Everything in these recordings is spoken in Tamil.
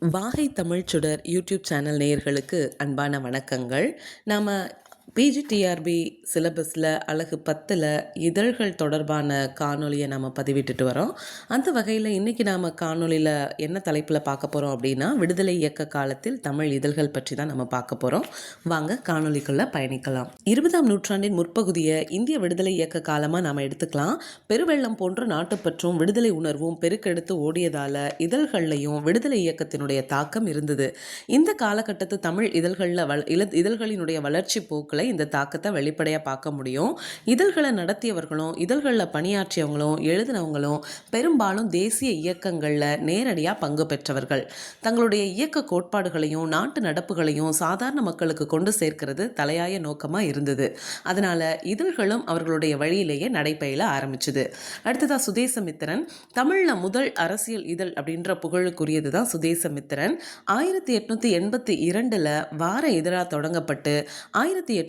வாகை தமிழ்ச்சுடர் யூடியூப் சேனல் நேயர்களுக்கு அன்பான வணக்கங்கள். நாம் பிஜிடிஆர்பி சிலபஸில் அலகு 10ல் இதழ்கள் தொடர்பான காணொலியை நாம் பதிவிட்டுட்டு வரோம். அந்த வகையில் இன்றைக்கி நாம் காணொலியில் என்ன தலைப்பில் பார்க்க போகிறோம் அப்படின்னா, விடுதலை இயக்க காலத்தில் தமிழ் இதழ்கள் பற்றி தான் நம்ம பார்க்க போகிறோம். வாங்க காணொலிக்குள்ளே பயணிக்கலாம். 20ஆம் நூற்றாண்டின் முற்பகுதியை இந்திய விடுதலை இயக்க காலமாக நாம் எடுத்துக்கலாம். பெருவெள்ளம் போன்ற நாட்டுப்பற்றும் விடுதலை உணர்வும் பெருக்கெடுத்து ஓடியதால் இதழ்கள்லையும் விடுதலை இயக்கத்தினுடைய தாக்கம் இருந்தது. இந்த காலகட்டத்து தமிழ் இதழ்களினுடைய வளர்ச்சி போக்கில் இந்த தாக்கத்தை வெளிப்படையாக பார்க்க முடியும். இதழ்களை நடத்தியவர்களும் இதழ்களில் பணியாற்றியவங்களும் எழுதினவங்களும் பெரும்பாலும் தேசிய இயக்கங்களில் நேரடியாக பங்கு பெற்றவர்கள். தங்களுடைய இயக்க கோட்பாடுகளையும் நாட்டு நடப்புகளையும் சாதாரண மக்களுக்கு கொண்டு சேர்க்கிறது தலையாய நோக்கமாக இருந்தது. அதனால் இதழ்களும் அவர்களுடைய வழியிலேயே நடைபெயல ஆரம்பிச்சுது. அடுத்ததாக சுதேசமித்திரன். தமிழில் முதல் அரசியல் இதழ் அப்படின்ற புகழுக்குரியது தான் சுதேசமித்திரன். 1882 வார இதழாக தொடங்கப்பட்டு 1887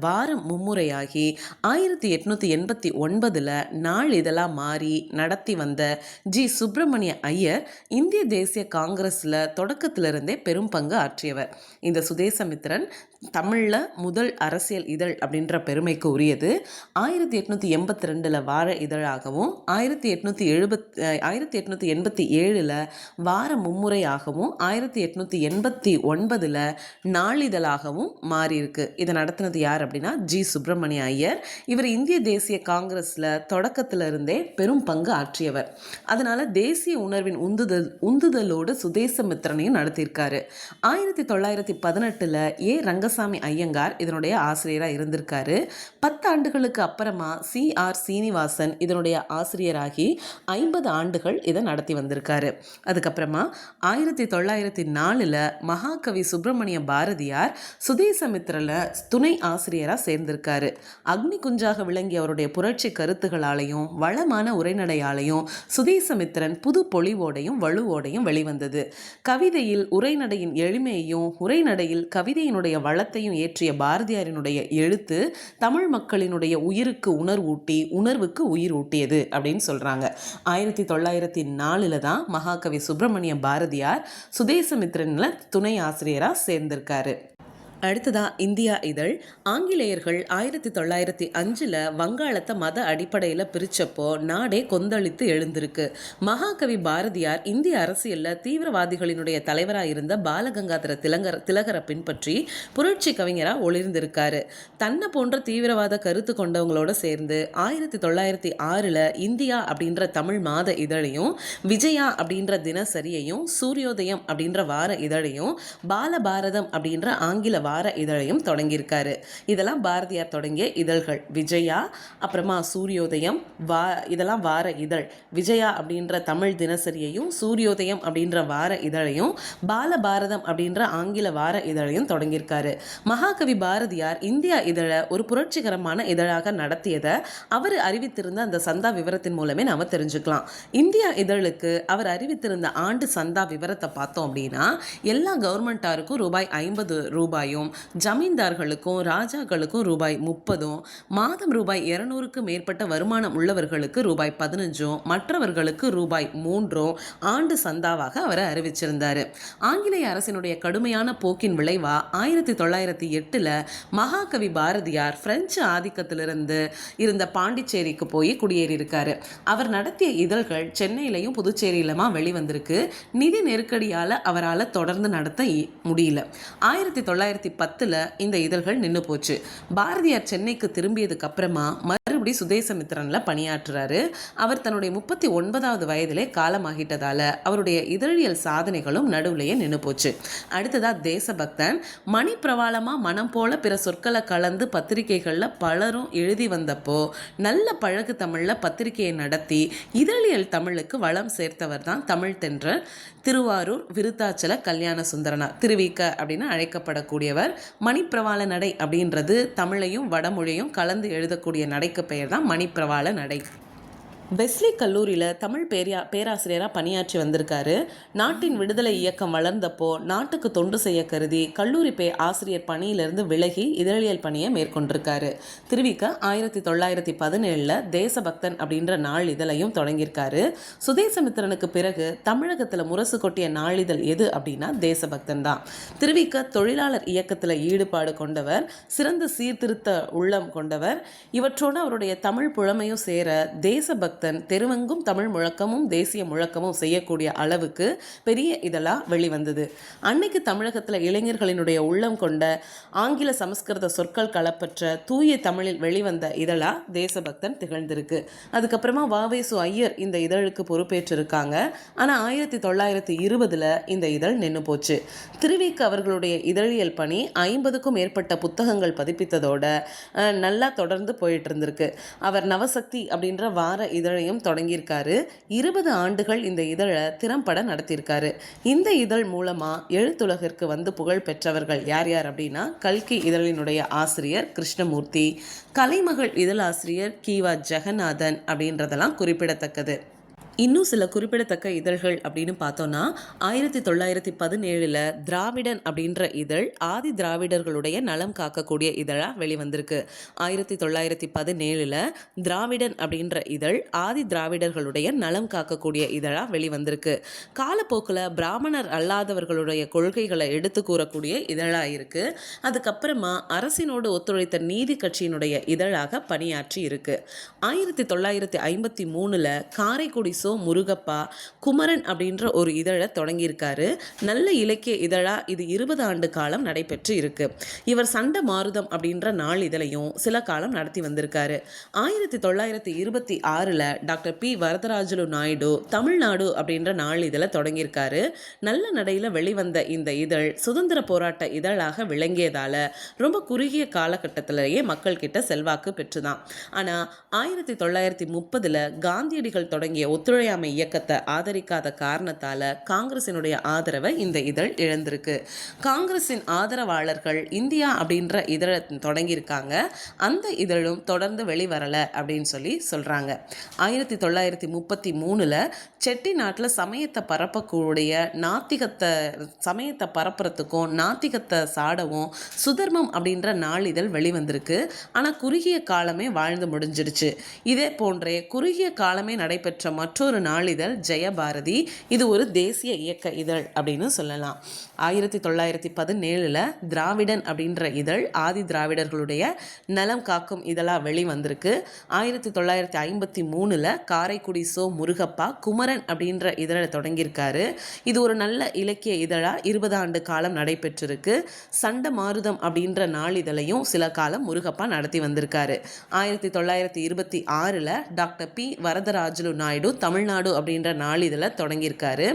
வாரம் மும்முறையாகி 1889 நாள் இதழாக மாறி நடத்தி வந்த ஜி. சுப்பிரமணிய ஐயர் இந்திய தேசிய காங்கிரஸில் தொடக்கத்திலிருந்தே பெரும் பங்கு ஆற்றியவர். இந்த சுதேசமித்திரன் தமிழில் முதல் அரசியல் இதழ் அப்படின்ற பெருமைக்கு உரியது. 1882 வார இதழாகவும் 1887 வார மும்முறையாகவும் 1889 நாளிதழாகவும் மாறியிருக்கு. இதை நடத்தினது யார் அப்படின்னா ஜி. சுப்பிரமணிய ஐயர். இவர் இந்திய தேசிய காங்கிரஸில் தொடக்கத்திலிருந்தே பெரும் பங்கு ஆற்றியவர். அதனால் தேசிய உணர்வின் உந்துதலோடு சுதேசமித்திரனையும் நடத்தியிருக்காரு. 1918 ஏ. ரங்கசாமி ஐயங்கார் இதனுடைய ஆசிரியராக இருந்திருக்காரு. 10 ஆண்டுகளுக்கு அப்புறமா சி.ஆர். சீனிவாசன் இதனுடைய ஆசிரியராகி 50 ஆண்டுகள் இதை நடத்தி வந்திருக்காரு. அதுக்கப்புறமா 1904 மகாகவி சுப்பிரமணிய பாரதியார் சுதேசமித்திரல துணை ஆசிரியராக சேர்ந்திருக்காரு. அக்னி குஞ்சாக விளங்கிய அவருடைய புரட்சி கருத்துகளாலையும் வளமான உரைநடையாலையும் சுதேசமித்திரன் புது பொலிவோடையும் வலுவோடையும் வெளிவந்தது. கவிதையில் உரைநடையின் எளிமையையும் உரைநடையில் கவிதையினுடைய வளத்தையும் ஏற்றிய பாரதியாரினுடைய எழுத்து தமிழ் மக்களினுடைய உயிருக்கு உணர்வூட்டி உணர்வுக்கு உயிர் ஊட்டியது அப்படின்னு சொல்றாங்க. 1904 தான் மகாகவி சுப்பிரமணிய பாரதியார் சுதேசமித்திரன்ல துணை ஆசிரியராக சேர்ந்திருக்காரு. அடுத்ததா இந்தியா இதழ். ஆங்கிலேயர்கள் 1905 வங்காளத்தை மத அடிப்படையில் பிரிச்சப்போ நாடே கொந்தளித்து எழுந்திருக்கு. மகாகவி பாரதியார் இந்திய அரசியலில் தீவிரவாதிகளினுடைய தலைவராக இருந்த பாலகங்காதர திலகரை பின்பற்றி புரட்சி கவிஞராக ஒளிர்ந்திருக்காரு. தன்னை போன்ற தீவிரவாத கருத்து கொண்டவங்களோட சேர்ந்து 1906 இந்தியா அப்படின்ற தமிழ் மாத இதழையும் விஜயா அப்படின்ற தினசரியையும் சூரியோதயம் அப்படின்ற வார இதழையும் பாலபாரதம் அப்படின்ற ஆங்கில வார இதழையும் தொடங்கியிருக்காரு. இதெல்லாம் பாரதியார் தொடங்கிய இதழ்கள். விஜயா, அப்புறமா சூரியோதயம், இதெல்லாம் வார இதழ். விஜயா அப்படின்ற தமிழ் தினசரியையும் சூரியோதயம் அப்படின்ற வார இதழையும் பாலபாரதம் அப்படின்ற ஆங்கில வார இதழையும் தொடங்கியிருக்காரு. மகாகவி பாரதியார் இந்தியா இதழை ஒரு புரட்சிகரமான இதழாக நடத்தியதை அவர் அறிவித்திருந்த அந்த சந்தா விவரத்தின் மூலமே நாம தெரிஞ்சுக்கலாம். இந்தியா இதழுக்கு அவர் அறிவித்திருந்த ஆண்டு சந்தா விவரத்தை பார்த்தோம் அப்படின்னா, எல்லா கவர்மெண்டாருக்கும் ரூபாய் 50, ஜமீன்தார்களுக்கும் ராஜாக்களுக்கும் ரூபாய் 30, மாதம் ரூபாய் 200க்கு மேற்பட்ட வருமானம் உள்ளவர்களுக்கு ரூபாய் 15, மற்றவர்களுக்கு ரூபாய் 3 ஆண்டு சந்தாவாக அவரை அறிவிச்சிருந்தார். ஆங்கிலேய அரசினுடைய கடுமையான போக்கின் விளைவா 1908 மகாகவி பாரதியார் பிரெஞ்சு ஆதிக்கத்திலிருந்து இருந்த பாண்டிச்சேரிக்கு போய் குடியேறியிருக்காரு. அவர் நடத்திய இதழ்கள் சென்னையிலையும் புதுச்சேரியிலுமா வெளிவந்திருக்கு. நிதி நெருக்கடியால் அவரால் தொடர்ந்து நடத்த முடியல. 1910 இந்த இதழ்கள் நின்று போச்சு. பாரதியார் சென்னைக்கு திரும்பியதுக்கு அப்புறமா மறுபடி சுதேசமித்திரன்ல பணியாற்றுறாரு. அவர் தன்னுடைய 39வது வயதிலே காலமாகிட்டதால அவருடைய இதழியல் சாதனைகளும் நடுவுலையே நின்று போச்சு. அடுத்ததா தேசபக்தன். மணி பிரவாளமா மனம் போல பிற சொற்களை கலந்து பத்திரிகைகள்ல பலரும் எழுதி வந்தப்போ நல்ல பழகு தமிழ்ல பத்திரிகையை நடத்தி இதழியல் தமிழுக்கு வளம் சேர்த்தவர் தான் தமிழ் தென்றல் திருவாரூர் விருத்தாச்சல கல்யாண சுந்தரனார், திருவிக்க அப்படின்னு அழைக்கப்படக்கூடியவர். மணிப்பிரவாள நடை அப்படின்றது தமிழையும் வடமொழியும் கலந்து எழுதக்கூடிய நடைக்கு பெயர் தான் மணிப்பிரவாள நடை. வெஸ்லி கல்லூரியில் தமிழ் பேராசிரியராக பணியாற்றி வந்திருக்காரு. நாட்டின் விடுதலை இயக்கம் வளர்ந்தப்போ நாட்டுக்கு தொண்டு செய்ய கருதி கல்லூரி ஆசிரியர் பணியிலிருந்து விலகி இதழியல் பணியை மேற்கொண்டிருக்காரு. திருவிக்க 1917 தேசபக்தன் அப்படின்ற நாளிதழையும் தொடங்கியிருக்காரு. சுதேசமித்திரனுக்கு பிறகு தமிழகத்தில் முரசு கொட்டிய நாளிதழ் எது அப்படின்னா தேசபக்தன் தான். திருவிக்க தொழிலாளர் இயக்கத்தில் ஈடுபாடு கொண்டவர், சிறந்த சீர்திருத்த உள்ளம் கொண்டவர். இவற்றோடு அவருடைய தமிழ் புலமையும் சேர தேசபக்தன் தெருவெங்கும் தமிழ் முழக்கமும் தேசிய முழக்கமும் செய்யக்கூடிய அளவுக்கு பெரிய இதழாக வெளிவந்தது. அன்னைக்கு தமிழகத்தில் இளைஞர்களினுடைய உள்ளம் கொண்ட ஆங்கில சமஸ்கிருத சொற்கள் கலப்பற்ற தூய தமிழில் வெளிவந்த இதழா தேசபக்தன் திகழ்ந்திருக்கு. அதுக்கப்புறமா வ.வே.சு. ஐயர் இந்த இதழுக்கு பொறுப்பேற்றிருக்காங்க. ஆனால் 1920 இந்த இதழ் நின்று போச்சு. திருவிக்க அவர்களுடைய இதழியல் பணி 50க்கும் மேற்பட்ட புத்தகங்கள் பதிப்பித்ததோட நல்லா தொடர்ந்து போயிட்டு இருந்திருக்கு. அவர் நவசக்தி அப்படின்ற வார இதழையும் தொடங்கியிருக்காரு. 20 ஆண்டுகள் இந்த இதழை திறம்பட நடத்தியிருக்காரு. இந்த இதழ் மூலமாக எழுத்துலகிற்கு வந்து புகழ் பெற்றவர்கள் யார் யார் அப்படின்னா, கல்கி இதழினுடைய ஆசிரியர் கிருஷ்ணமூர்த்தி, கலைமகள் இதழாசிரியர் கி.வ. ஜெகநாதன் அப்படின்றதெல்லாம் குறிப்பிடத்தக்கது. இன்னும் சில குறிப்பிடத்தக்க இதழ்கள் அப்படின்னு பார்த்தோன்னா, 1917 திராவிடன் அப்படின்ற இதழ் ஆதி திராவிடர்களுடைய நலம் காக்கக்கூடிய இதழாக வெளிவந்திருக்கு. 1917 திராவிடன் அப்படின்ற இதழ் ஆதி திராவிடர்களுடைய நலம் காக்கக்கூடிய இதழாக வெளிவந்திருக்கு. காலப்போக்கில் பிராமணர் அல்லாதவர்களுடைய கொள்கைகளை எடுத்து கூறக்கூடிய இதழாக இருக்குது. அதுக்கப்புறமா அரசினோடு ஒத்துழைத்த நீதி கட்சியினுடைய இதழாக பணியாற்றி இருக்கு. 1953 காரைக்குடி முருகப்பா குமரன் அப்படின்ற ஒரு இதழை தொடங்கியிருக்காரு. நல்ல இலக்கிய இதழா இது 20 ஆண்டு காலம் நடைபெற்று இருக்கு. இவர் சண்ட மாருதம் அப்படின்ற நாளிதழையும் சில காலம் நடத்தி வந்திருக்காரு. 1926 டாக்டர் பி வரதராஜலு நாயுடு தமிழ்நாடு அப்படின்ற நாளிதழை தொடங்கியிருக்காரு. நல்ல நடையில் வெளிவந்த இந்த இதழ் சுதந்திர போராட்ட இதழாக விளங்கியதால ரொம்ப குறுகிய காலகட்டத்திலேயே மக்கள் கிட்ட செல்வாக்கு பெற்றுதான். ஆனால் 1930 காந்தியடிகள் தொடங்கிய ஒத்துழையாமை இயக்கத்தை ஆதரிக்காத காரணத்தால காங்கிரசினுடைய ஆதரவை இந்த இதழ் இழந்திருக்கு. காங்கிரசின் ஆதரவாளர்கள் இந்தியா அப்படின்ற இதழை தொடங்கியிருக்காங்க. அந்த இதழும் தொடர்ந்து வெளிவரல அப்படின்னு சொல்றாங்க. 1933 செட்டி நாட்டில் சமயத்தை பரப்பக்கூடிய சமயத்தை பரப்புறதுக்கும் நாத்திகத்தை சாடவும் சுதர்மம் அப்படின்ற நாளிதழ் வெளிவந்திருக்கு. ஆனால் குறுகிய காலமே வாழ்ந்து முடிஞ்சிடுச்சு. இதே போன்றே குறுகிய காலமே நடைபெற்ற மற்றொரு நாளிதழ் ஜெயபாரதி. இது ஒரு தேசிய இயக்க இதழ் அப்படின்னு சொல்லலாம். 1917 திராவிடன் அப்படின்ற இதழ் ஆதி திராவிடர்களுடைய நலம் காக்கும் இதழா வெளிவந்திருக்கு. 1953 காரைக்குடி முருகப்பா குமரன் அப்படின்ற இதழை தொடங்கியிருக்காரு. இது ஒரு நல்ல இலக்கிய இதழா 20 ஆண்டு காலம் நடைபெற்றிருக்கு. சண்ட மாருதம் அப்படின்ற நாளிதழையும் சில காலம் முருகப்பா நடத்தி வந்திருக்காரு. 1926 டாக்டர் பி வரதராஜலு நாயுடு தமிழ்நாடு அப்படின்ற நாளிதழை தொடங்கியிருக்காரு.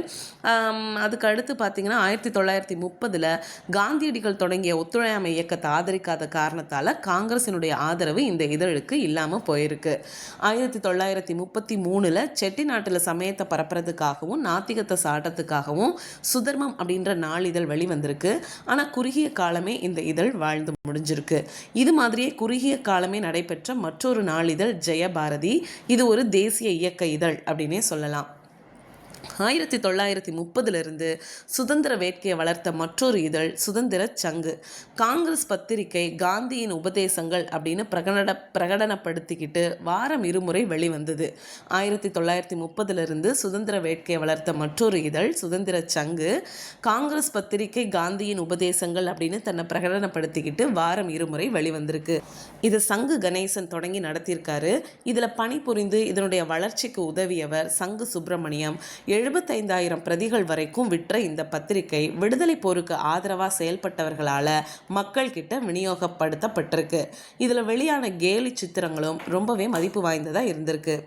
அதுக்கு அடுத்து பார்த்தீங்கன்னா 1930 காந்தியடிகள் தொடங்கிய ஒத்துழையாமை இயக்கத்தை ஆதரிக்காத காரணத்தால் காங்கிரசினுடைய ஆதரவு இந்த இதழுக்கு இல்லாமல் போயிருக்கு. 1933 செட்டி நாட்டில் சமயத்தை பரப்புறதுக்காகவும் நாத்திகத்தை சாட்டத்துக்காகவும் சுதர்மம் அப்படின்ற நாளிதழ் வெளிவந்திருக்கு. ஆனால் குறுகிய காலமே இந்த இதழ் வாழ்ந்து முடிஞ்சிருக்கு. இது மாதிரியே குறுகிய காலமே நடைபெற்ற மற்றொரு நாளிதழ் ஜெயபாரதி. இது ஒரு தேசிய இயக்க இதழ் அப்படின்னே சொல்லலாம். 1930 சுதந்திர வேட்கையை வளர்த்த மற்றொரு இதழ் சுதந்திர சங்கு. காங்கிரஸ் பத்திரிகை காந்தியின் உபதேசங்கள் அப்படின்னு பிரகடனப்படுத்திக்கிட்டு வாரம் இருமுறை வெளிவந்தது. 1930 சுதந்திர வேட்கையை வளர்த்த மற்றொரு இதழ் சுதந்திர சங்கு. காங்கிரஸ் பத்திரிகை காந்தியின் உபதேசங்கள் அப்படின்னு தன்னை பிரகடனப்படுத்திக்கிட்டு வாரம் இருமுறை வெளிவந்திருக்கு. இது சங்கு கணேசன் தொடங்கி நடத்தியிருக்காரு. இதில் பணிபுரிந்து இதனுடைய வளர்ச்சிக்கு உதவியவர் சங்கு சுப்பிரமணியம். 75,000 பிரதிகள் வரைக்கும் விற்ற இந்த பத்திரிகை விடுதலை போருக்கு ஆதரவாக செயல்பட்டவர்களால் மக்கள் கிட்ட விநியோகப்படுத்தப்பட்டிருக்கு. இதில் வெளியான கேலி சித்திரங்களும் ரொம்பவே மதிப்பு வாய்ந்ததாக இருந்திருக்கு.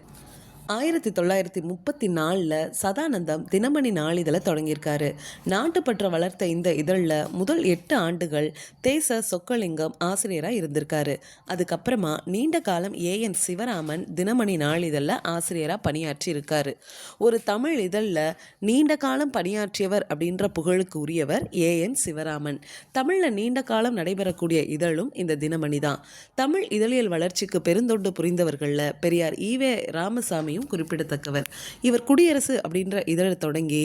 1934 சதானந்தம் தினமணி நாளிதழை தொடங்கியிருக்காரு. நாட்டுப்பற்ற வளர்த்த இந்த இதழில் முதல் 8 ஆண்டுகள் தேச சொக்கலிங்கம் ஆசிரியராக இருந்திருக்காரு. அதுக்கப்புறமா நீண்ட காலம் A.N. சிவராமன் தினமணி நாளிதழில் ஆசிரியராக பணியாற்றி இருக்காரு. ஒரு தமிழ் இதழில் நீண்ட காலம் பணியாற்றியவர் அப்படின்ற புகழுக்கு உரியவர் A.N. சிவராமன். தமிழில் நீண்ட காலம் நடைபெறக்கூடிய இதழும் இந்த தினமணி தான். தமிழ் இதழியல் வளர்ச்சிக்கு பெருந்தொண்டு புரிந்தவர்களில் பெரியார் ஈவே ராமசாமியும் இவரும் குறிப்பிடத்தக்கவர். இவர் குடியரசு அப்படின்ற இதழை தொடங்கி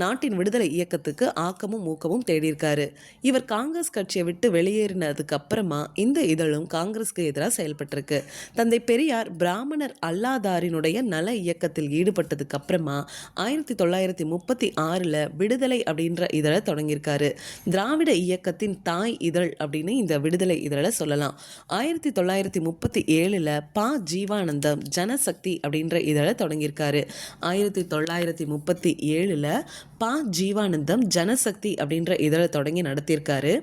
நாட்டின் விடுதலை இயக்கத்துக்கு ஆக்கமும் ஊக்கமும் தேடியிருக்காரு. இவர் காங்கிரஸ் கட்சியை விட்டு வெளியேறினதுக்கு அப்புறமா இந்த இதழும் காங்கிரஸ்க்கு எதிராக செயல்பட்டிருக்கு. தந்தை பெரியார் பிராமணர் அல்லாதாரினுடைய நல இயக்கத்தில் ஈடுபட்டதுக்கு அப்புறமா 1936 விடுதலை அப்படின்ற இதழை தொடங்கியிருக்காரு. திராவிட இயக்கத்தின் தாய் இதழ் அப்படின்னு இந்த விடுதலை இதழை சொல்லலாம். 1937 ப. ஜீவானந்தம் ஜனசக்தி அப்படின்ற இதழை தொடங்கியிருக்காரு. 1937 ப. ஜீவானந்தம் ஜனசக்தி அப்படின்ற இதழை தொடங்கி நடத்தியிருக்காரு.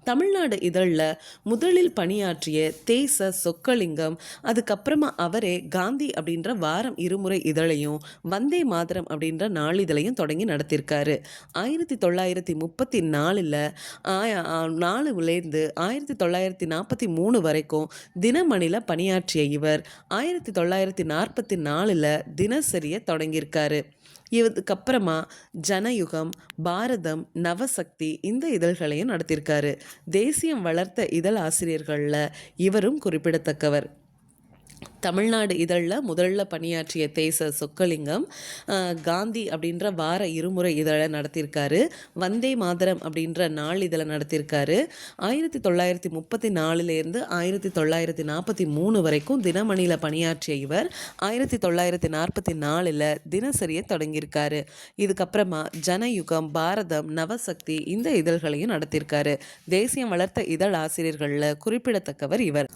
தமிழ்நாடு இதழில் முதலில் பணியாற்றிய தேச சொக்கலிங்கம், அதுக்கப்புறமா அவரே காந்தி அப்படின்ற வாரம் இருமுறை இதழையும் வந்தே மாதரம் அப்படின்ற நாளிதழையும் தொடங்கி நடத்தியிருக்காரு. 1944 1943 வரைக்கும் தினமணியில் பணியாற்றிய இவர் 1944 தினசரியை தொடங்கியிருக்காரு. இதுக்கப்புறமா ஜனயுகம், பாரதம், நவசக்தி இந்த இதழ்களையும் நடத்தியிருக்காரு. தேசியம் வளர்த்த இதழ் ஆசிரியர்களில் இவரும் குறிப்பிடத்தக்கவர். தமிழ்நாடு இதழில் முதல்ல பணியாற்றிய தேச சொக்கலிங்கம், காந்தி அப்படின்ற வார இருமுறை இதழை நடத்தியிருக்காரு. வந்தே மாதரம் அப்படின்ற நாளிதழை நடத்தியிருக்காரு. 1934 1943 வரைக்கும் தினமணியில் பணியாற்றிய இவர் 1944 தினசரியை தொடங்கியிருக்காரு. இதுக்கப்புறமா ஜனயுகம், பாரதம், நவசக்தி இந்த இதழ்களையும் நடத்தியிருக்காரு. தேசியம் வளர்த்த இதழ் ஆசிரியர்களில் குறிப்பிடத்தக்கவர் இவர்.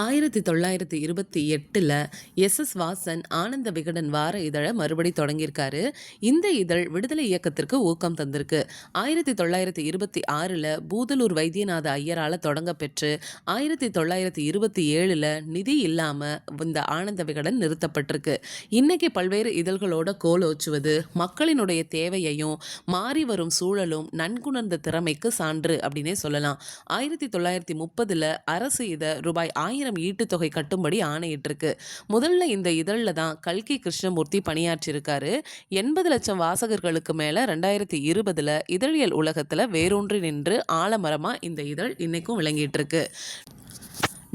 1928 எஸ். வாசன் ஆனந்த விகடன் வார இதழை மறுபடி தொடங்கியிருக்காரு. இந்த இதழ் விடுதலை இயக்கத்திற்கு ஊக்கம் தந்திருக்கு. 1926 பூதலூர் வைத்தியநாத ஐயரால் தொடங்க பெற்று 1927 நிதி இல்லாமல் இந்த ஆனந்த விகடன் நிறுத்தப்பட்டிருக்கு. இன்னைக்கு பல்வேறு இதழ்களோட கோலோச்சுவது மக்களினுடைய தேவையையும் மாறி வரும் சூழலும் நன்குணர்ந்த திறமைக்கு சான்று அப்படின்னே சொல்லலாம். 1930 அரசு இதை ரூபாய் 1000 ஈட்டுத்தொகை கட்டும்படி ஆணையிட்டிருக்கு. முதல்ல இந்த இதழில் தான் கல்கி கிருஷ்ணமூர்த்தி பணியாற்றியிருக்காரு. 80 லட்சம் வாசகர்களுக்கு மேலே 2020 இதழியல் உலகத்தில் வேரூன்றி நின்று ஆலமரமாக இந்த இதழ் இன்னைக்கும் விளங்கிட்டு இருக்கு.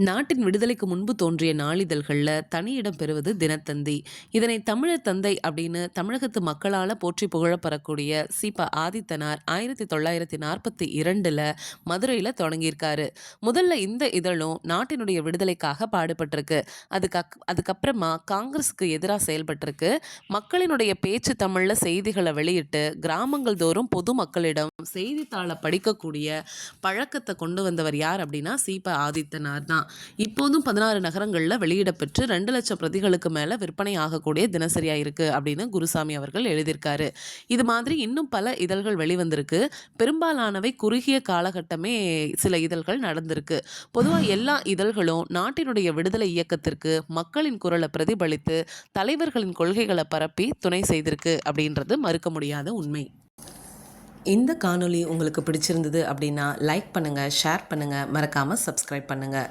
நாட்டின் விடுதலைக்கு முன்பு தோன்றிய நாளிதழ்களில் தனியிடம் பெறுவது தினத்தந்தி. இதனை தமிழர் தந்தை அப்படின்னு தமிழகத்து மக்களால் போற்றி புகழப்படக்கூடிய சி.ப. ஆதித்தனார் 1942 மதுரையில் தொடங்கியிருக்காரு. முதல்ல இந்த இதழும் நாட்டினுடைய விடுதலைக்காக பாடுபட்டிருக்கு. அதுக்கப்புறமா காங்கிரஸுக்கு எதிராக செயல்பட்டிருக்கு. மக்களினுடைய பேச்சு தமிழில் செய்திகளை வெளியிட்டு கிராமங்கள் தோறும் பொதுமக்களிடம் செய்தித்தாளை படிக்கக்கூடிய பழக்கத்தை கொண்டு வந்தவர் யார் அப்படின்னா சி.ப. ஆதித்தனார் தான். இப்போதும் 16 நகரங்களில் வெளியிடப்பெற்று 2 லட்சம் பிரதிகளுக்கு மேலே விற்பனை ஆகக்கூடிய தினசரியாக இருக்குது அப்படின்னு குருசாமி அவர்கள் எழுதியிருக்காரு. இது மாதிரி இன்னும் பல இதழ்கள் வெளிவந்திருக்கு. பெரும்பாலானவை குறுகிய காலகட்டமே சில இதழ்கள் நடந்திருக்கு. பொதுவாக எல்லா இதழ்களும் நாட்டினுடைய விடுதலை இயக்கத்திற்கு மக்களின் குரலை பிரதிபலித்து தலைவர்களின் கொள்கைகளை பரப்பி துணை செய்திருக்கு அப்படின்றது மறுக்க முடியாத உண்மை. இந்த காணொளி உங்களுக்கு பிடிச்சிருந்தது அப்படின்னா லைக் பண்ணுங்கள், ஷேர் பண்ணுங்கள், மறக்காமல் சப்ஸ்கிரைப் பண்ணுங்கள்.